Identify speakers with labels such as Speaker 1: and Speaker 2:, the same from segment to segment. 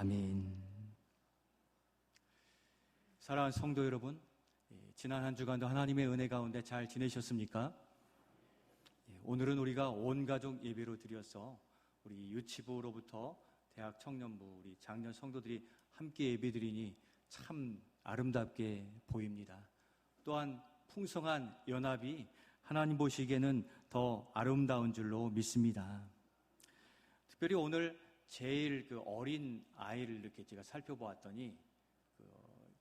Speaker 1: 아멘. 사랑하는 성도 여러분, 지난 한 주간도 하나님의 은혜 가운데 잘 지내셨습니까? 오늘은 우리가 온 가족 예배로 드려서 우리 유치부로부터 대학 청년부, 우리 장년 성도들이 함께 예배드리니 참 아름답게 보입니다. 또한 풍성한 연합이 하나님 보시기에는 더 아름다운 줄로 믿습니다. 특별히 오늘 제일 어린 아이를 이렇게 제가 살펴보았더니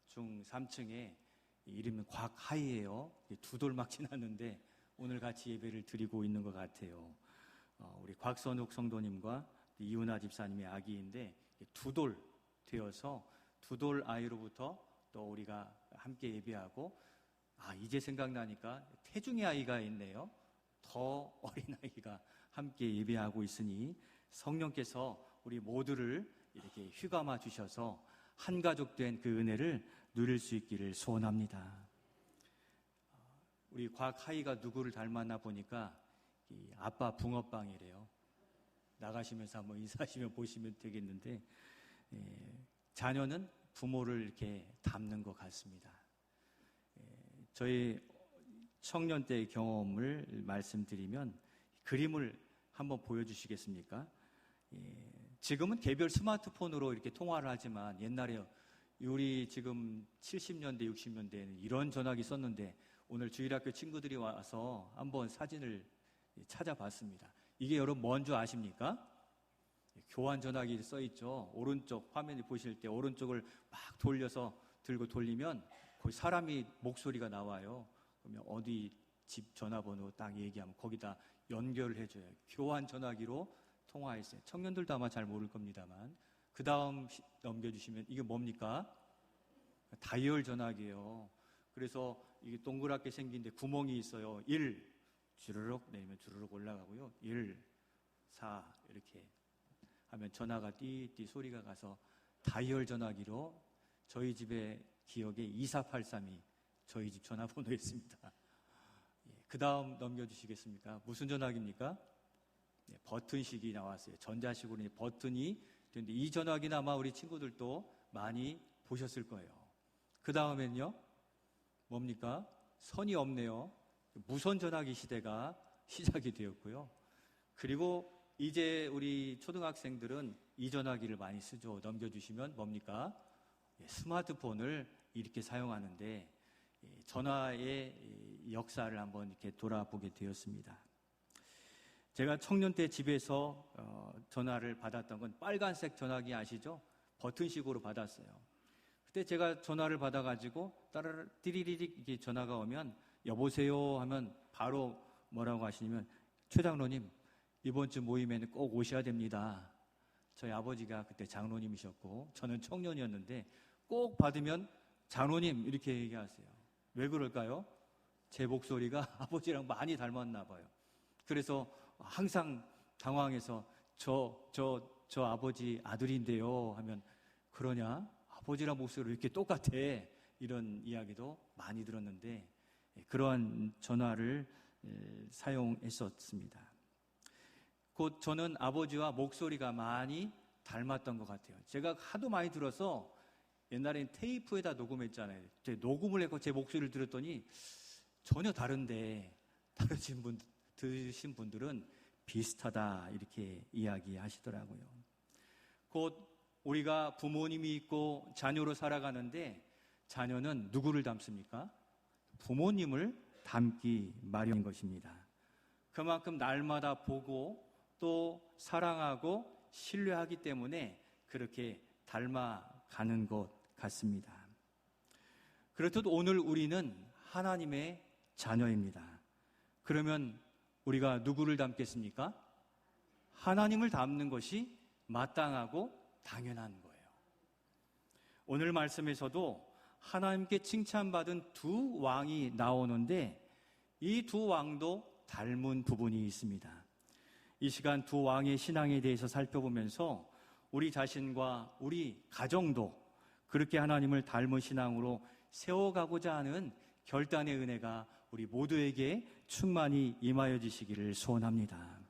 Speaker 1: 중 3층에 이름은 곽하이예요. 두 돌 막 지났는데 오늘 같이 예배를 드리고 있는 것 같아요. 우리 곽선욱 성도님과 이윤아 집사님의 아기인데 두 돌 되어서 두 돌 아이로부터 또 우리가 함께 예배하고, 이제 생각나니까 태중의 아이가 있네요. 더 어린 아이가 함께 예배하고 있으니 성령께서 우리 모두를 이렇게 휘감아 주셔서 한 가족 된 그 은혜를 누릴 수 있기를 소원합니다. 우리 곽하이가 누구를 닮았나 보니까 이 아빠 붕어빵이래요. 나가시면서 한번 인사하시면 보시면 되겠는데, 자녀는 부모를 이렇게 닮는 것 같습니다. 저희 청년 때의 경험을 말씀드리면 그림을 한번 보여주시겠습니까? 지금은 개별 스마트폰으로 이렇게 통화를 하지만 옛날에 우리 지금 70년대, 60년대에는 이런 전화기 썼는데 오늘 주일학교 친구들이 와서 한번 사진을 찾아봤습니다. 이게 여러분 뭔지 아십니까? 교환 전화기 써있죠. 오른쪽 화면을 보실 때 오른쪽을 막 돌려서 들고 돌리면 거기 사람이 목소리가 나와요. 그러면 어디 집 전화번호 딱 얘기하면 거기다 연결을 해줘요. 교환 전화기로 통화했어요. 청년들도 아마 잘 모를 겁니다만. 그 다음 넘겨주시면 이게 뭡니까? 다이얼 전화기예요. 그래서 이게 동그랗게 생긴데 구멍이 있어요. 1 주르륵 내리면 주르륵 올라가고요. 1, 4 이렇게 하면 전화가 띠띠 소리가 가서 다이얼 전화기로 저희 집의 기억에 24832 저희 집 전화번호였습니다. 그 다음 넘겨주시겠습니까? 무슨 전화기입니까? 버튼식이 나왔어요. 전자식으로 버튼이 되는데 이 전화기는 아마 우리 친구들도 많이 보셨을 거예요. 그 다음엔요, 뭡니까? 선이 없네요. 무선 전화기 시대가 시작이 되었고요. 그리고 이제 우리 초등학생들은 이 전화기를 많이 쓰죠. 넘겨주시면 뭡니까? 스마트폰을 이렇게 사용하는데 전화의 역사를 한번 이렇게 돌아보게 되었습니다. 제가 청년 때 집에서 전화를 받았던 건 빨간색 전화기 아시죠? 버튼식으로 받았어요. 그때 제가 전화를 받아가지고 따라라 띠리리릭 이렇게 전화가 오면 여보세요 하면 바로 뭐라고 하시냐면 최 장로님 이번 주 모임에는 꼭 오셔야 됩니다. 저희 아버지가 그때 장로님이셨고 저는 청년이었는데 꼭 받으면 장로님 이렇게 얘기하세요. 왜 그럴까요? 제 목소리가 아버지랑 많이 닮았나 봐요. 그래서 항상 당황해서 저 아버지 아들인데요 하면 그러냐? 아버지랑 목소리가 이렇게 똑같아. 이런 이야기도 많이 들었는데 그러한 전화를 사용했었습니다. 곧 저는 아버지와 목소리가 많이 닮았던 것 같아요. 제가 하도 많이 들어서 옛날엔 테이프에다 녹음했잖아요. 녹음을 했고 제 목소리를 들었더니 전혀 다른데 들으신 분들은 비슷하다 이렇게 이야기하시더라고요. 곧 우리가 부모님이 있고 자녀로 살아가는데 자녀는 누구를 닮습니까? 부모님을 닮기 마련인 것입니다. 그만큼 날마다 보고 또 사랑하고 신뢰하기 때문에 그렇게 닮아가는 것 같습니다. 그렇듯 오늘 우리는 하나님의 자녀입니다. 그러면 우리가 누구를 닮겠습니까? 하나님을 닮는 것이 마땅하고 당연한 거예요. 오늘 말씀에서도 하나님께 칭찬받은 두 왕이 나오는데 이 두 왕도 닮은 부분이 있습니다. 이 시간 두 왕의 신앙에 대해서 살펴보면서 우리 자신과 우리 가정도 그렇게 하나님을 닮은 신앙으로 세워가고자 하는 결단의 은혜가 우리 모두에게 충만히 임하여 주시기를 소원합니다.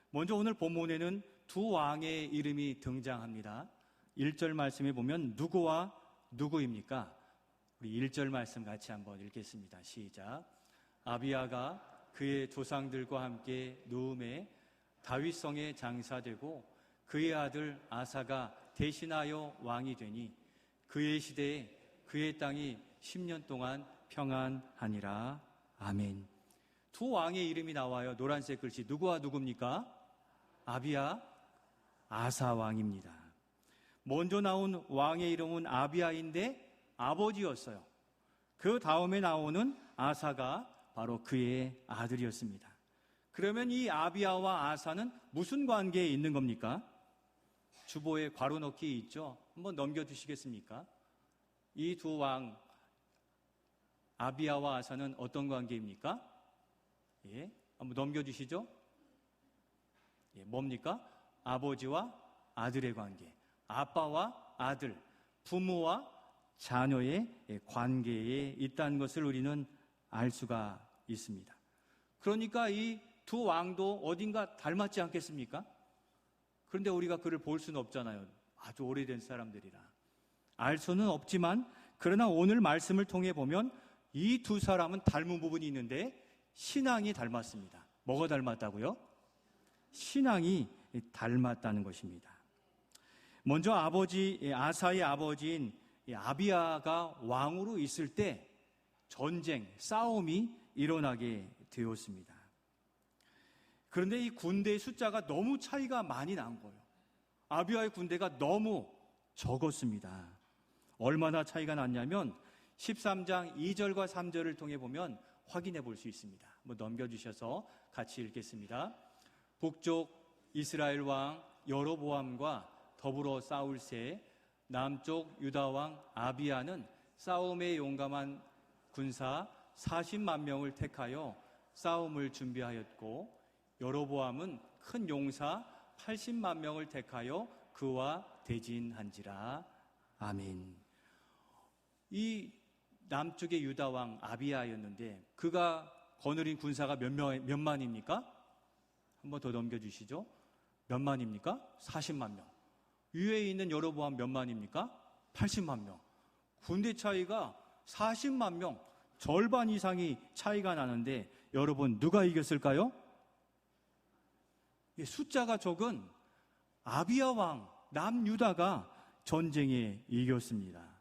Speaker 1: 먼저 오늘 본문에는 두 왕의 이름이 등장합니다. 1절 말씀에 보면 누구와 누구입니까? 우리 1절 말씀 같이 한번 읽겠습니다. 시작. 아비야가 그의 조상들과 함께 누움에 다윗성에 장사되고 그의 아들 아사가 대신하여 왕이 되니 그의 시대에 그의 땅이 10년 동안 평안하니라. 아멘. 두 왕의 이름이 나와요. 노란색 글씨. 누구와 누구입니까? 아비야, 아사 왕입니다. 먼저 나온 왕의 이름은 아비야인데 아버지였어요. 그 다음에 나오는 아사가 바로 그의 아들이었습니다. 그러면 이 아비야와 아사는 무슨 관계에 있는 겁니까? 주보에 괄호 넣기 있죠? 한번 넘겨주시겠습니까? 이 두 왕, 아비야와 아사는 어떤 관계입니까? 예, 한번 넘겨주시죠? 예, 뭡니까? 아버지와 아들의 관계, 아빠와 아들, 부모와 자녀의 관계에 있다는 것을 우리는 알 수가 있습니다. 그러니까 이 두 왕도 어딘가 닮았지 않겠습니까? 그런데 우리가 그를 볼 수는 없잖아요. 아주 오래된 사람들이라. 알 수는 없지만 그러나 오늘 말씀을 통해 보면 이 두 사람은 닮은 부분이 있는데 신앙이 닮았습니다. 뭐가 닮았다고요? 신앙이 닮았다는 것입니다. 먼저 아사의 아버지인 아비야가 왕으로 있을 때 전쟁, 싸움이 일어나게 되었습니다. 그런데 이 군대의 숫자가 너무 차이가 많이 난 거예요. 아비야의 군대가 너무 적었습니다. 얼마나 차이가 났냐면 13장 2절과 3절을 통해 보면 확인해 볼 수 있습니다. 한번 넘겨주셔서 같이 읽겠습니다. 북쪽 이스라엘 왕 여로보암과 더불어 싸울새 남쪽 유다 왕 아비야는 싸움에 용감한 군사 40만 명을 택하여 싸움을 준비하였고 여로보암은 큰 용사 80만 명을 택하여 그와 대진한지라. 아멘. 이 남쪽의 유다 왕 아비야였는데 그가 거느린 군사가 몇 만입니까? 한번 더 넘겨주시죠. 몇 만입니까? 40만 명. 위에 있는 여로보암 몇 만입니까? 80만 명. 군대 차이가 40만 명, 절반 이상이 차이가 나는데 여러분 누가 이겼을까요? 숫자가 적은 아비야 왕 남유다가 전쟁에 이겼습니다.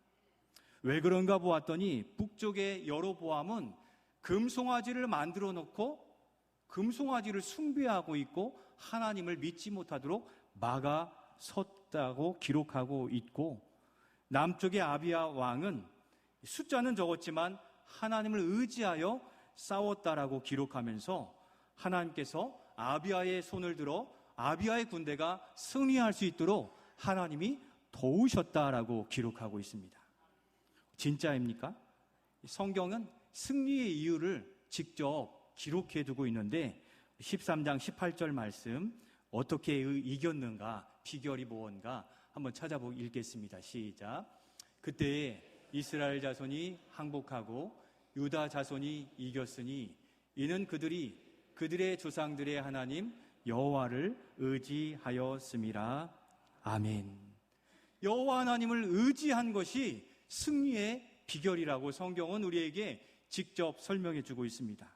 Speaker 1: 왜 그런가 보았더니 북쪽의 여로보암은 금송아지를 만들어 놓고 금송아지를 숭배하고 있고 하나님을 믿지 못하도록 막아 섰다고 기록하고 있고, 남쪽의 아비야 왕은 숫자는 적었지만 하나님을 의지하여 싸웠다라고 기록하면서 하나님께서 아비야의 손을 들어 아비야의 군대가 승리할 수 있도록 하나님이 도우셨다라고 기록하고 있습니다. 진짜입니까? 성경은 승리의 이유를 직접 기록해 두고 있는데 13장 18절 말씀 어떻게 이겼는가, 비결이 무언가 한번 찾아보고 읽겠습니다. 시작. 그때에 이스라엘 자손이 항복하고 유다 자손이 이겼으니 이는 그들이 그들의 조상들의 하나님 여호와를 의지하였음이라. 아멘. 여호와 하나님을 의지한 것이 승리의 비결이라고 성경은 우리에게 직접 설명해 주고 있습니다.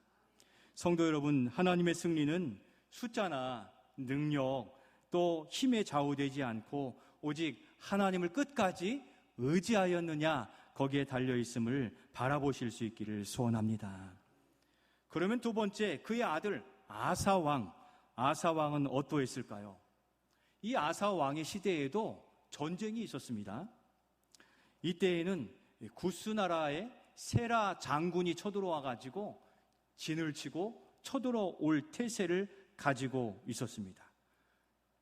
Speaker 1: 성도 여러분, 하나님의 승리는 숫자나 능력 또 힘에 좌우되지 않고 오직 하나님을 끝까지 의지하였느냐 거기에 달려있음을 바라보실 수 있기를 소원합니다. 그러면 두 번째, 그의 아들 아사왕은 어떠했을까요? 이 아사왕의 시대에도 전쟁이 있었습니다. 이때에는 구스 나라의 세라 장군이 쳐들어와 가지고 진을 치고 쳐들어올 태세를 가지고 있었습니다.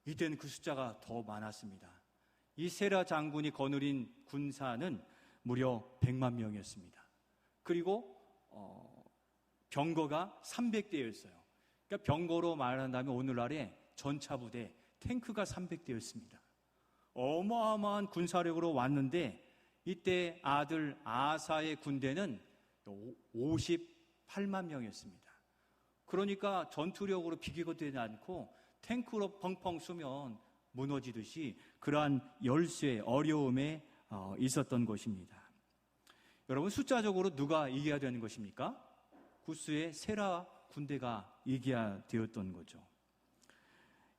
Speaker 1: 이때는 그 숫자가 더 많았습니다. 이 세라 장군이 거느린 군사는 무려 100만 명이었습니다. 그리고 병거가 300대였어요. 그러니까 병거로 말한다면 오늘날의 전차부대, 탱크가 300대였습니다. 어마어마한 군사력으로 왔는데 이때 아들 아사의 군대는 58만 명이었습니다. 그러니까 전투력으로 비교가 되지 않고 탱크로 펑펑 쏘면 무너지듯이 그러한 열쇠, 어려움에 있었던 것입니다. 여러분, 숫자적으로 누가 이겨야 되는 것입니까? 구스의 세라 군대가 이겨야 되었던 거죠.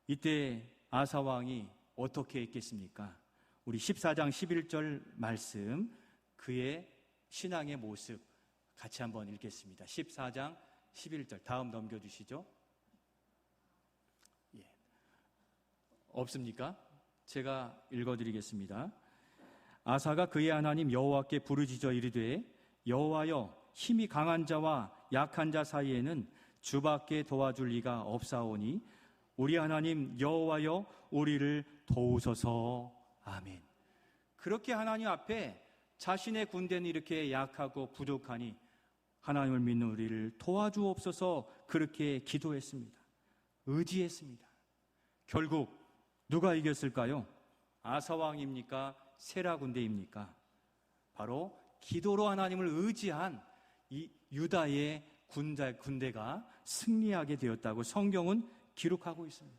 Speaker 1: 이때 아사 왕이 어떻게 했겠습니까? 우리 14장 11절 말씀, 그의 신앙의 모습 같이 한번 읽겠습니다. 14장 11절 다음 넘겨주시죠. 예. 없습니까? 제가 읽어드리겠습니다. 아사가 그의 하나님 여호와께 부르짖어 이르되 여호와여, 힘이 강한 자와 약한 자 사이에는 주밖에 도와줄 리가 없사오니 우리 하나님 여호와여, 우리를 도우소서. 아멘. 그렇게 하나님 앞에 자신의 군대는 이렇게 약하고 부족하니 하나님을 믿는 우리를 도와주옵소서, 그렇게 기도했습니다. 의지했습니다. 결국 누가 이겼을까요? 아사 왕입니까? 세라 군대입니까? 바로 기도로 하나님을 의지한 이 유다의 군대가 승리하게 되었다고 성경은 기록하고 있습니다.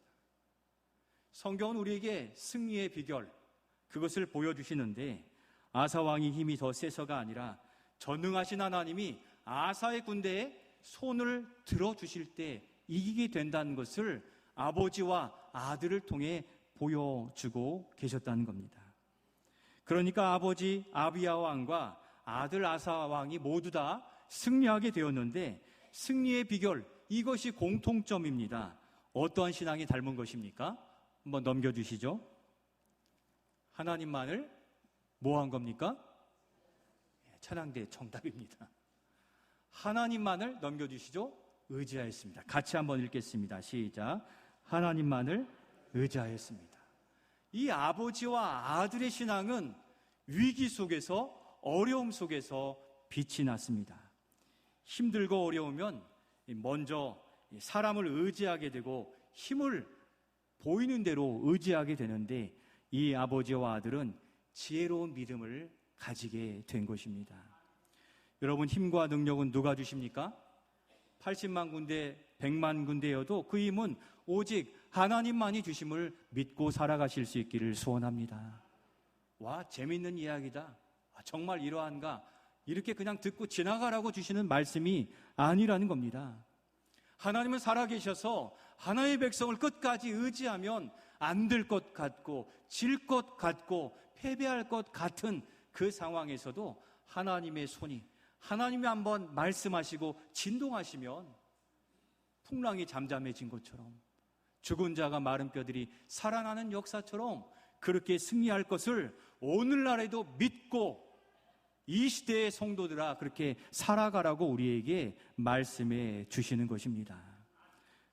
Speaker 1: 성경은 우리에게 승리의 비결, 그것을 보여주시는데, 아사 왕이 힘이 더 세서가 아니라 전능하신 하나님이 아사의 군대에 손을 들어주실 때 이기게 된다는 것을 아버지와 아들을 통해 보여주고 계셨다는 겁니다. 그러니까 아버지 아비야 왕과 아들 아사 왕이 모두 다 승리하게 되었는데, 승리의 비결, 이것이 공통점입니다. 어떠한 신앙이 닮은 것입니까? 한번 넘겨주시죠. 하나님만을 뭐 한 겁니까? 찬양대 정답입니다. 하나님만을 넘겨주시죠. 의지하였습니다. 같이 한번 읽겠습니다. 시작. 하나님만을 의지하였습니다. 이 아버지와 아들의 신앙은 위기 속에서, 어려움 속에서 빛이 났습니다. 힘들고 어려우면 먼저 사람을 의지하게 되고 힘을 보이는 대로 의지하게 되는데, 이 아버지와 아들은 지혜로운 믿음을 가지게 된 것입니다. 여러분, 힘과 능력은 누가 주십니까? 80만 군대, 100만 군대여도 그 힘은 오직 하나님만이 주심을 믿고 살아가실 수 있기를 소원합니다. 와, 재밌는 이야기다. 정말 이러한가? 이렇게 그냥 듣고 지나가라고 주시는 말씀이 아니라는 겁니다. 하나님은 살아계셔서 하나님의 백성을 끝까지 의지하면 안 될 것 같고 질 것 같고 패배할 것 같은 그 상황에서도 하나님의 손이, 하나님이 한번 말씀하시고 진동하시면 풍랑이 잠잠해진 것처럼, 죽은 자가 마른 뼈들이 살아나는 역사처럼 그렇게 승리할 것을 오늘날에도 믿고 이 시대의 성도들아 그렇게 살아가라고 우리에게 말씀해 주시는 것입니다.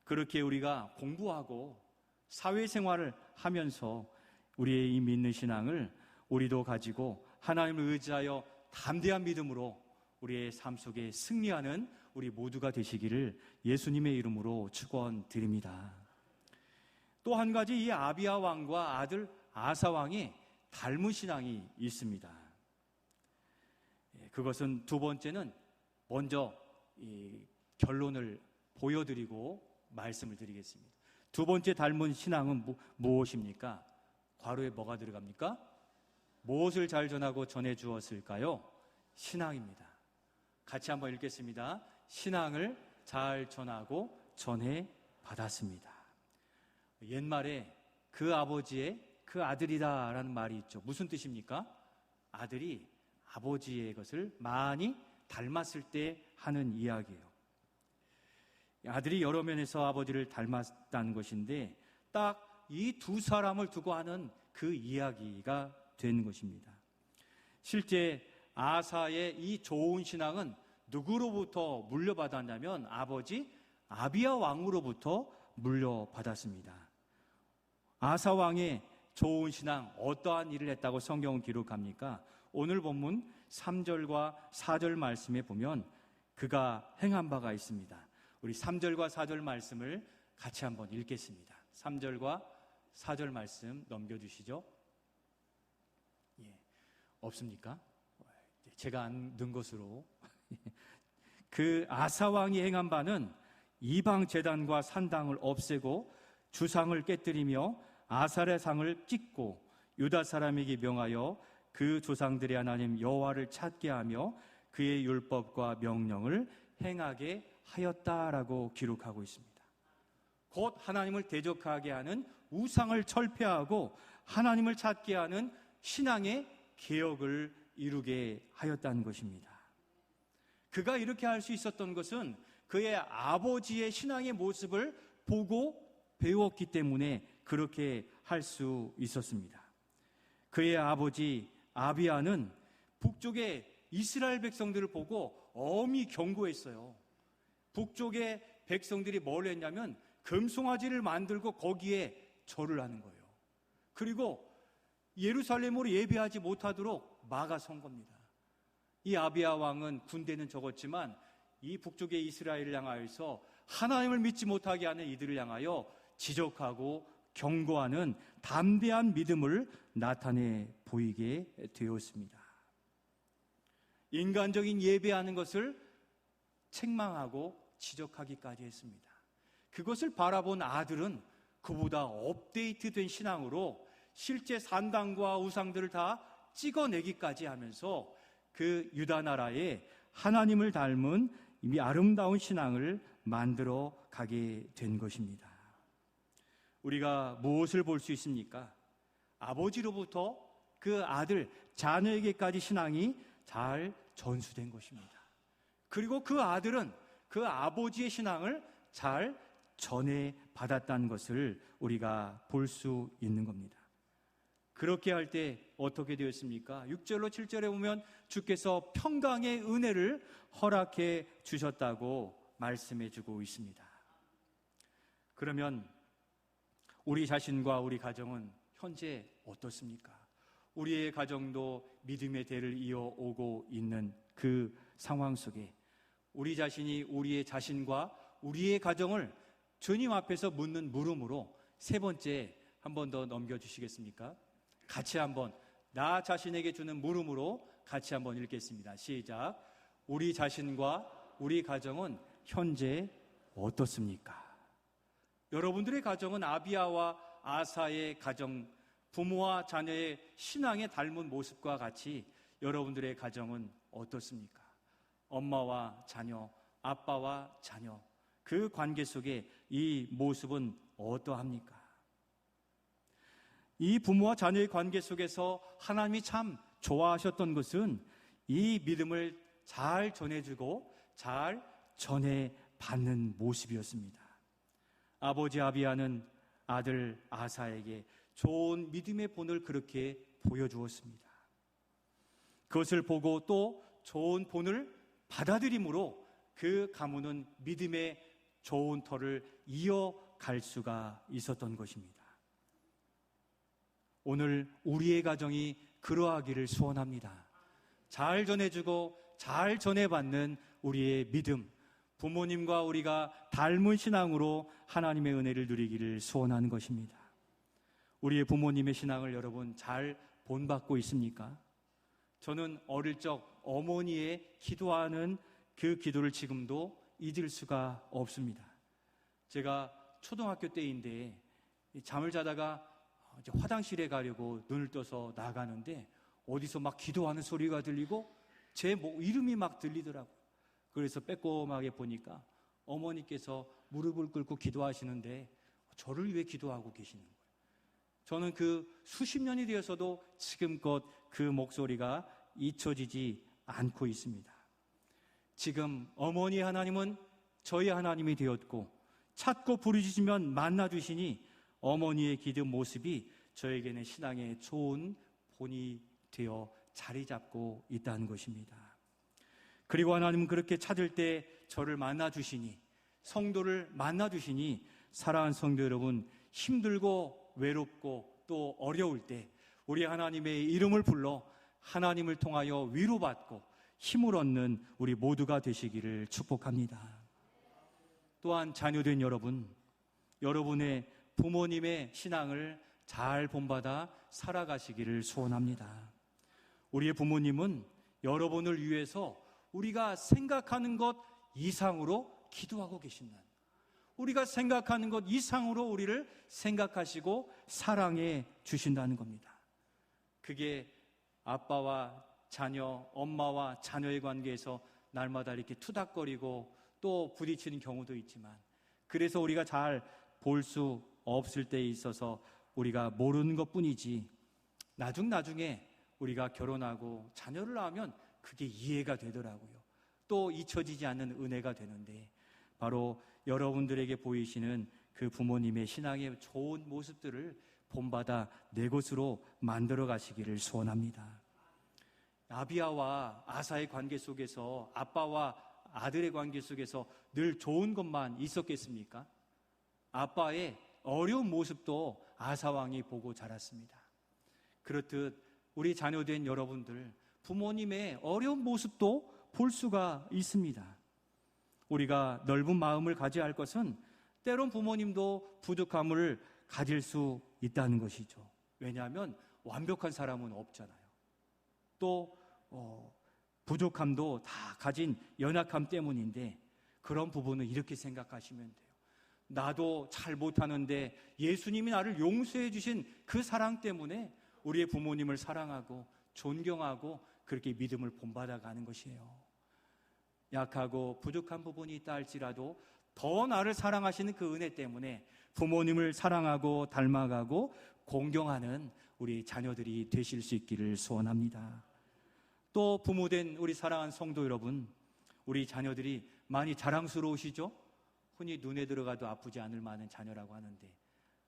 Speaker 1: 그렇게 우리가 공부하고 사회생활을 하면서 우리의 이 믿는 신앙을 우리도 가지고 하나님을 의지하여 담대한 믿음으로 우리의 삶 속에 승리하는 우리 모두가 되시기를 예수님의 이름으로 축원드립니다. 또 한 가지, 이 아비야 왕과 아들 아사 왕이 닮은 신앙이 있습니다. 그것은 두 번째는 먼저 이 결론을 보여드리고 말씀을 드리겠습니다. 두 번째 닮은 신앙은 무엇입니까? 괄호에 뭐가 들어갑니까? 무엇을 잘 전하고 전해 주었을까요? 신앙입니다. 같이 한번 읽겠습니다. 신앙을 잘 전하고 전해 받았습니다. 옛말에 그 아버지의 그 아들이다라는 말이 있죠. 무슨 뜻입니까? 아들이 아버지의 것을 많이 닮았을 때 하는 이야기예요. 아들이 여러 면에서 아버지를 닮았다는 것인데, 딱 이 두 사람을 두고 하는 그 이야기가 된 것입니다. 실제 아사의 이 좋은 신앙은 누구로부터 물려받았냐면 아버지 아비야 왕으로부터 물려받았습니다. 아사 왕의 좋은 신앙, 어떠한 일을 했다고 성경은 기록합니까? 오늘 본문 3절과 4절 말씀에 보면 그가 행한 바가 있습니다. 우리 3절과 4절 말씀을 같이 한번 읽겠습니다. 3절과 4절 말씀 넘겨주시죠. 예, 없습니까? 제가 안 든 것으로. 그 아사 왕이 행한 바는 이방 제단과 산당을 없애고 주상을 깨뜨리며 아살의 상을 찢고 유다 사람에게 명하여 그 조상들의 하나님 여호와를 찾게 하며 그의 율법과 명령을 행하게 하였다라고 기록하고 있습니다. 곧 하나님을 대적하게 하는 우상을 철폐하고 하나님을 찾게 하는 신앙의 개혁을 이루게 하였다는 것입니다. 그가 이렇게 할 수 있었던 것은 그의 아버지의 신앙의 모습을 보고 배웠기 때문에 그렇게 할 수 있었습니다. 그의 아버지 아비야는 북쪽의 이스라엘 백성들을 보고 엄히 경고했어요. 북쪽의 백성들이 뭘 했냐면 금송아지를 만들고 거기에 절을 하는 거예요. 그리고 예루살렘으로 예배하지 못하도록 막아선 겁니다. 이 아비야 왕은 군대는 적었지만 이 북쪽의 이스라엘을 향하여서 하나님을 믿지 못하게 하는 이들을 향하여 지적하고 경고하는 담대한 믿음을 나타내 보이게 되었습니다. 인간적인 예배하는 것을 책망하고 지적하기까지 했습니다. 그것을 바라본 아들은 그보다 업데이트된 신앙으로 실제 산당과 우상들을 다 찍어내기까지 하면서 그 유다 나라에 하나님을 닮은 이미 아름다운 신앙을 만들어 가게 된 것입니다. 우리가 무엇을 볼 수 있습니까? 아버지로부터 그 아들, 자녀에게까지 신앙이 잘 전수된 것입니다. 그리고 그 아들은 그 아버지의 신앙을 잘 전해받았다는 것을 우리가 볼 수 있는 겁니다. 그렇게 할 때 어떻게 되었습니까? 6절로 7절에 보면 주께서 평강의 은혜를 허락해 주셨다고 말씀해 주고 있습니다. 그러면 우리 자신과 우리 가정은 현재 어떻습니까? 우리의 가정도 믿음의 대를 이어오고 있는 그 상황 속에 우리 자신이 우리의 자신과 우리의 가정을 주님 앞에서 묻는 물음으로 세 번째 한 번 더 넘겨주시겠습니까? 같이 한번 나 자신에게 주는 물음으로 같이 한번 읽겠습니다. 시작. 우리 자신과 우리 가정은 현재 어떻습니까? 여러분들의 가정은 아비야와 아사의 가정, 부모와 자녀의 신앙에 닮은 모습과 같이 여러분들의 가정은 어떻습니까? 엄마와 자녀, 아빠와 자녀, 그 관계 속에 이 모습은 어떠합니까? 이 부모와 자녀의 관계 속에서 하나님이 참 좋아하셨던 것은 이 믿음을 잘 전해주고 잘 전해받는 모습이었습니다. 아버지 아비야는 아들 아사에게 좋은 믿음의 본을 그렇게 보여주었습니다. 그것을 보고 또 좋은 본을 받아들임으로 그 가문은 믿음의 좋은 터를 이어갈 수가 있었던 것입니다. 오늘 우리의 가정이 그러하기를 소원합니다. 잘 전해주고 잘 전해받는 우리의 믿음, 부모님과 우리가 닮은 신앙으로 하나님의 은혜를 누리기를 소원하는 것입니다. 우리의 부모님의 신앙을 여러분 잘 본받고 있습니까? 저는 어릴 적 어머니의 기도하는 그 기도를 지금도 잊을 수가 없습니다. 제가 초등학교 때인데 잠을 자다가 이제 화장실에 가려고 눈을 떠서 나가는데 어디서 막 기도하는 소리가 들리고 제 이름이 막 들리더라고요. 그래서 빼꼼하게 보니까 어머니께서 무릎을 꿇고 기도하시는데 저를 위해 기도하고 계시는 거예요. 저는 그 수십 년이 되어서도 지금껏 그 목소리가 잊혀지지 않고 있습니다. 지금 어머니 하나님은 저희 하나님이 되었고 찾고 부르짖으면 만나주시니 어머니의 기도 모습이 저에게는 신앙의 좋은 본이 되어 자리 잡고 있다는 것입니다. 그리고 하나님은 그렇게 찾을 때 저를 만나주시니, 성도를 만나주시니, 사랑하는 성도 여러분, 힘들고 외롭고 또 어려울 때 우리 하나님의 이름을 불러 하나님을 통하여 위로받고 힘을 얻는 우리 모두가 되시기를 축복합니다. 또한 자녀된 여러분, 여러분의 부모님의 신앙을 잘 본받아 살아가시기를 소원합니다. 우리의 부모님은 여러분을 위해서 우리가 생각하는 것 이상으로 기도하고 계신다. 우리가 생각하는 것 이상으로 우리를 생각하시고 사랑해 주신다는 겁니다. 그게 아빠와 자녀, 엄마와 자녀의 관계에서 날마다 이렇게 투닥거리고 또 부딪히는 경우도 있지만, 그래서 우리가 잘 볼 수 없을 때에 있어서 우리가 모르는 것뿐이지, 나중에 우리가 결혼하고 자녀를 낳으면 그게 이해가 되더라고요. 또 잊혀지지 않는 은혜가 되는데, 바로 여러분들에게 보이시는 그 부모님의 신앙의 좋은 모습들을 본받아 내 것으로 만들어 가시기를 소원합니다. 아비야와 아사의 관계 속에서, 아빠와 아들의 관계 속에서 늘 좋은 것만 있었겠습니까? 아빠의 어려운 모습도 아사왕이 보고 자랐습니다. 그렇듯 우리 자녀된 여러분들, 부모님의 어려운 모습도 볼 수가 있습니다. 우리가 넓은 마음을 가져야 할 것은 때론 부모님도 부족함을 가질 수 있다는 것이죠. 왜냐하면 완벽한 사람은 없잖아요. 또 부족함도 다 가진 연약함 때문인데, 그런 부분은 이렇게 생각하시면 돼요. 나도 잘 못하는데 예수님이 나를 용서해 주신 그 사랑 때문에 우리의 부모님을 사랑하고 존경하고 그렇게 믿음을 본받아 가는 것이에요. 약하고 부족한 부분이 있다 할지라도 더 나를 사랑하시는 그 은혜 때문에 부모님을 사랑하고 닮아가고 공경하는 우리 자녀들이 되실 수 있기를 소원합니다. 또 부모된 우리 사랑하는 성도 여러분, 우리 자녀들이 많이 자랑스러우시죠? 흔히 눈에 들어가도 아프지 않을 만한 자녀라고 하는데,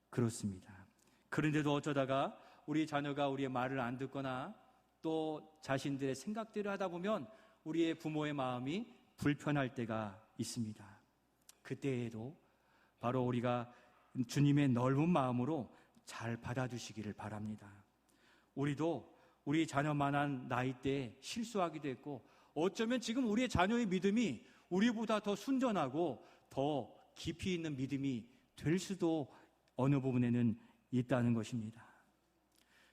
Speaker 1: 그렇습니다. 그런데도 어쩌다가 우리 자녀가 우리의 말을 안 듣거나 또 자신들의 생각대로 하다 보면 우리의 부모의 마음이 불편할 때가 있습니다. 그때에도 바로 우리가 주님의 넓은 마음으로 잘 받아주시기를 바랍니다. 우리도 우리 자녀만한 나이대에 실수하기도 했고, 어쩌면 지금 우리의 자녀의 믿음이 우리보다 더 순전하고 더 깊이 있는 믿음이 될 수도 어느 부분에는 있다는 것입니다.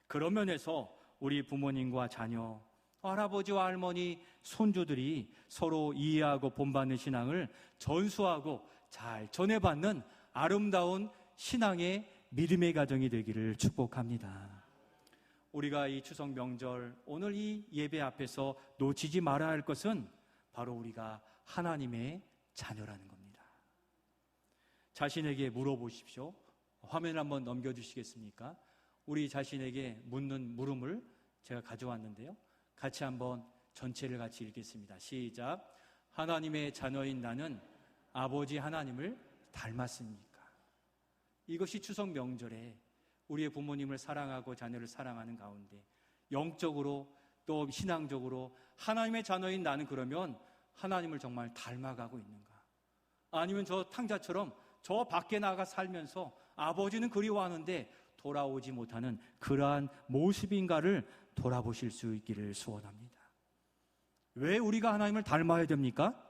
Speaker 1: 그런 면에서 우리 부모님과 자녀, 할아버지와 할머니, 손주들이 서로 이해하고 본받는 신앙을 전수하고 잘 전해받는 아름다운 신앙의 믿음의 가정이 되기를 축복합니다. 우리가 이 추석 명절, 오늘 이 예배 앞에서 놓치지 말아야 할 것은 바로 우리가 하나님의 자녀라는 겁니다. 자신에게 물어보십시오. 화면을 한번 넘겨주시겠습니까? 우리 자신에게 묻는 물음을 제가 가져왔는데요. 같이 한번 전체를 같이 읽겠습니다. 시작. 하나님의 자녀인 나는 아버지 하나님을 닮았습니까? 이것이 추석 명절에 우리의 부모님을 사랑하고 자녀를 사랑하는 가운데 영적으로 또 신앙적으로 하나님의 자녀인 나는 그러면 하나님을 정말 닮아가고 있는가? 아니면 저 탕자처럼 저 밖에 나가 살면서 아버지는 그리워하는데 돌아오지 못하는 그러한 모습인가를 돌아보실 수 있기를 소원합니다. 왜 우리가 하나님을 닮아야 됩니까?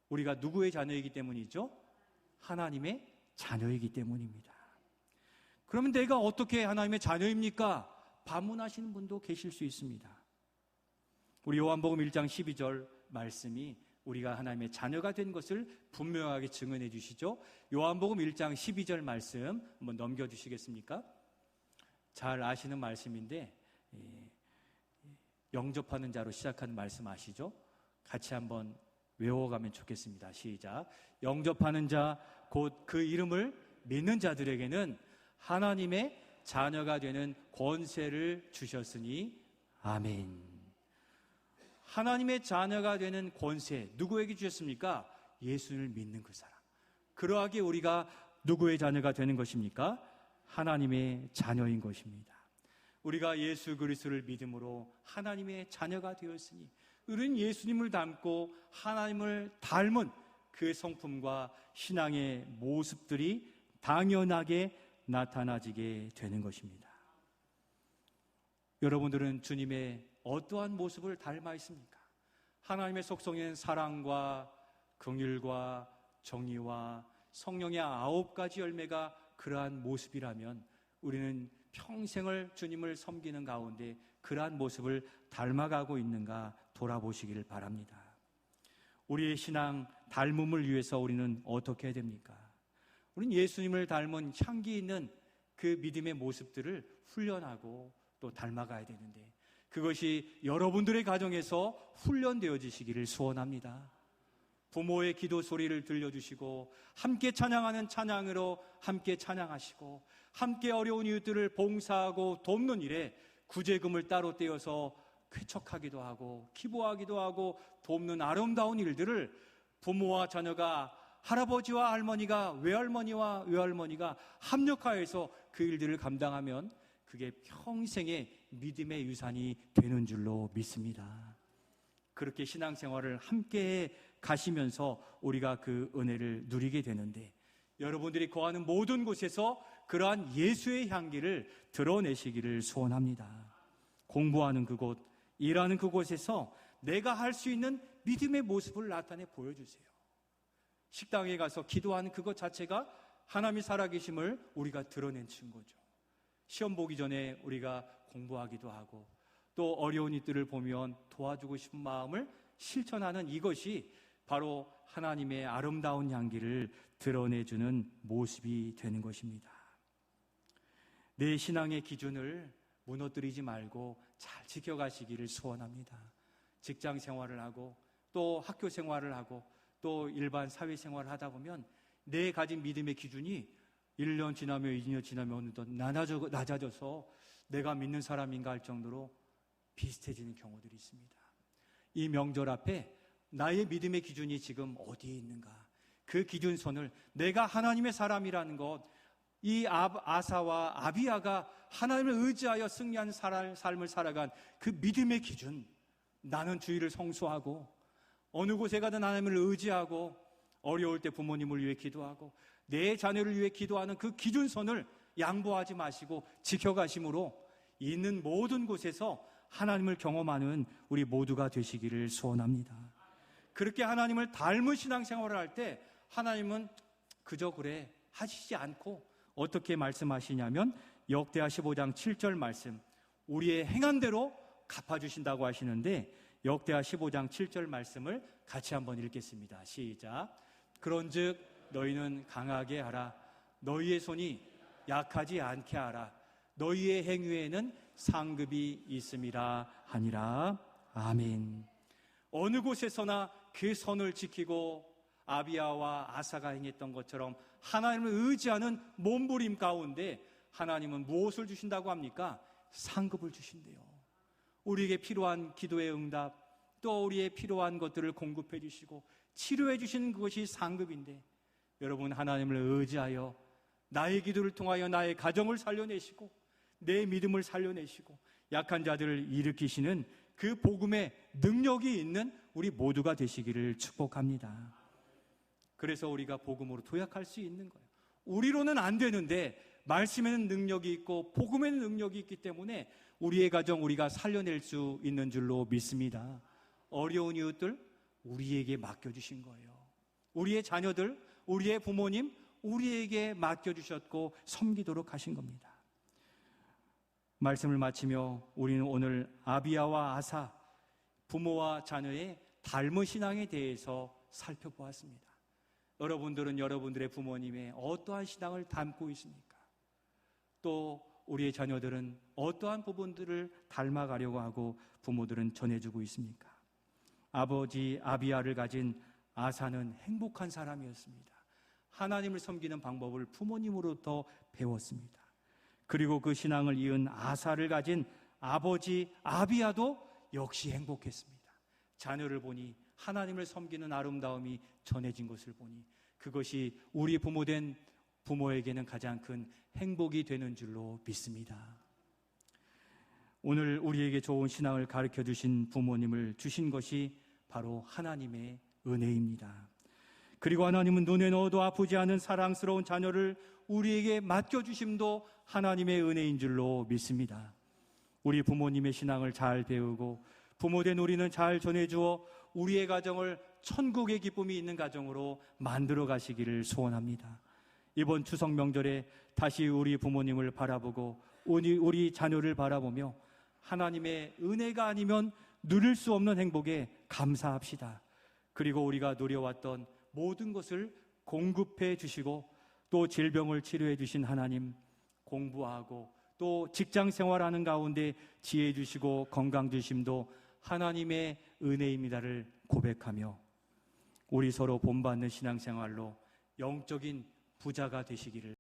Speaker 1: 우리가 누구의 자녀이기 때문이죠? 하나님의 자녀이기 때문입니다. 그러면 내가 어떻게 하나님의 자녀입니까? 반문하시는 분도 계실 수 있습니다. 우리 요한복음 1장 12절 말씀이 우리가 하나님의 자녀가 된 것을 분명하게 증언해 주시죠. 요한복음 1장 12절 말씀 한번 넘겨주시겠습니까? 잘 아시는 말씀인데 영접하는 자로 시작하는 말씀 아시죠? 같이 한번 외워가면 좋겠습니다. 시작. 영접하는 자 곧 그 이름을 믿는 자들에게는 하나님의 자녀가 되는 권세를 주셨으니 아멘. 하나님의 자녀가 되는 권세 누구에게 주셨습니까? 예수를 믿는 그 사람. 그러하게 우리가 누구의 자녀가 되는 것입니까? 하나님의 자녀인 것입니다. 우리가 예수 그리스도를 믿음으로 하나님의 자녀가 되었으니 우리는 예수님을 닮고 하나님을 닮은 그 성품과 신앙의 모습들이 당연하게 나타나지게 되는 것입니다. 여러분들은 주님의 어떠한 모습을 닮아 있습니까? 하나님의 속성인 사랑과 긍휼과 정의와 성령의 9가지 열매가 그러한 모습이라면 우리는 평생을 주님을 섬기는 가운데 그러한 모습을 닮아가고 있는가 돌아보시기를 바랍니다. 우리의 신앙 닮음을 위해서 우리는 어떻게 해야 됩니까? 우린 예수님을 닮은 향기 있는 그 믿음의 모습들을 훈련하고 또 닮아가야 되는데, 그것이 여러분들의 가정에서 훈련되어지시기를 소원합니다. 부모의 기도 소리를 들려주시고 함께 찬양하는 찬양으로 함께 찬양하시고, 함께 어려운 이웃들을 봉사하고 돕는 일에 구제금을 따로 떼어서 쾌척하기도 하고 기부하기도 하고 돕는 아름다운 일들을 부모와 자녀가, 할아버지와 할머니가, 외할머니와 외할머니가 합력하여서 그 일들을 감당하면 그게 평생의 믿음의 유산이 되는 줄로 믿습니다. 그렇게 신앙생활을 함께 가시면서 우리가 그 은혜를 누리게 되는데, 여러분들이 거하는 모든 곳에서 그러한 예수의 향기를 드러내시기를 소원합니다. 공부하는 그곳, 일하는 그곳에서 내가 할 수 있는 믿음의 모습을 나타내 보여주세요. 식당에 가서 기도하는 그것 자체가 하나님이 살아계심을 우리가 드러낸 증거죠. 시험 보기 전에 우리가 공부하기도 하고 또 어려운 이들을 보면 도와주고 싶은 마음을 실천하는 이것이 바로 하나님의 아름다운 향기를 드러내주는 모습이 되는 것입니다. 내 신앙의 기준을 무너뜨리지 말고 잘 지켜가시기를 소원합니다. 직장 생활을 하고 또 학교 생활을 하고 또 일반 사회생활을 하다 보면 내 가진 믿음의 기준이 1년 지나며 2년 지나며 어느덧 낮아져서 내가 믿는 사람인가 할 정도로 비슷해지는 경우들이 있습니다. 이 명절 앞에 나의 믿음의 기준이 지금 어디에 있는가, 그 기준선을 내가 하나님의 사람이라는 것, 이 아사와 아비야가 하나님을 의지하여 승리한 삶을 살아간 그 믿음의 기준, 나는 주의를 성수하고 어느 곳에 가든 하나님을 의지하고 어려울 때 부모님을 위해 기도하고 내 자녀를 위해 기도하는 그 기준선을 양보하지 마시고 지켜가심으로 있는 모든 곳에서 하나님을 경험하는 우리 모두가 되시기를 소원합니다. 그렇게 하나님을 닮은 신앙생활을 할 때 하나님은 그저 그래 하시지 않고 어떻게 말씀하시냐면 역대하 15장 7절 말씀, 우리의 행한 대로 갚아주신다고 하시는데, 역대하 15장 7절 말씀을 같이 한번 읽겠습니다. 시작. 그런즉 너희는 강하게 하라. 너희의 손이 약하지 않게 하라. 너희의 행위에는 상급이 있음이라 하니라. 아멘. 어느 곳에서나 그 선을 지키고 아비야와 아사가 행했던 것처럼 하나님을 의지하는 몸부림 가운데 하나님은 무엇을 주신다고 합니까? 상급을 주신대요. 우리에게 필요한 기도의 응답, 또 우리의 필요한 것들을 공급해 주시고 치료해 주시는 그것이 상급인데, 여러분 하나님을 의지하여 나의 기도를 통하여 나의 가정을 살려내시고 내 믿음을 살려내시고 약한 자들을 일으키시는 그 복음의 능력이 있는 우리 모두가 되시기를 축복합니다. 그래서 우리가 복음으로 도약할 수 있는 거예요. 우리로는 안 되는데 말씀에는 능력이 있고 복음에는 능력이 있기 때문에 우리의 가정 우리가 살려낼 수 있는 줄로 믿습니다. 어려운 이웃들 우리에게 맡겨주신 거예요. 우리의 자녀들, 우리의 부모님 우리에게 맡겨주셨고 섬기도록 하신 겁니다. 말씀을 마치며 우리는 오늘 아비야와 아사, 부모와 자녀의 닮은 신앙에 대해서 살펴보았습니다. 여러분들은 여러분들의 부모님의 어떠한 신앙을 닮고 있습니까? 또 우리의 자녀들은 어떠한 부분들을 닮아가려고 하고 부모들은 전해주고 있습니까? 아버지 아비야를 가진 아사는 행복한 사람이었습니다. 하나님을 섬기는 방법을 부모님으로부터 배웠습니다. 그리고 그 신앙을 이은 아사를 가진 아버지 아비야도 역시 행복했습니다. 자녀를 보니 하나님을 섬기는 아름다움이 전해진 것을 보니 그것이 우리 부모된 부모에게는 가장 큰 행복이 되는 줄로 믿습니다. 오늘 우리에게 좋은 신앙을 가르쳐 주신 부모님을 주신 것이 바로 하나님의 은혜입니다. 그리고 하나님은 눈에 넣어도 아프지 않은 사랑스러운 자녀를 우리에게 맡겨주심도 하나님의 은혜인 줄로 믿습니다. 우리 부모님의 신앙을 잘 배우고 부모된 우리는 잘 전해주어 우리의 가정을 천국의 기쁨이 있는 가정으로 만들어 가시기를 소원합니다. 이번 추석 명절에 다시 우리 부모님을 바라보고 우리 자녀를 바라보며 하나님의 은혜가 아니면 누릴 수 없는 행복에 감사합시다. 그리고 우리가 누려왔던 모든 것을 공급해 주시고 또 질병을 치료해 주신 하나님, 공부하고 또 직장 생활하는 가운데 지혜 주시고 건강 주심도 하나님의 은혜입니다를 고백하며 우리 서로 본받는 신앙생활로 영적인 부자가 되시기를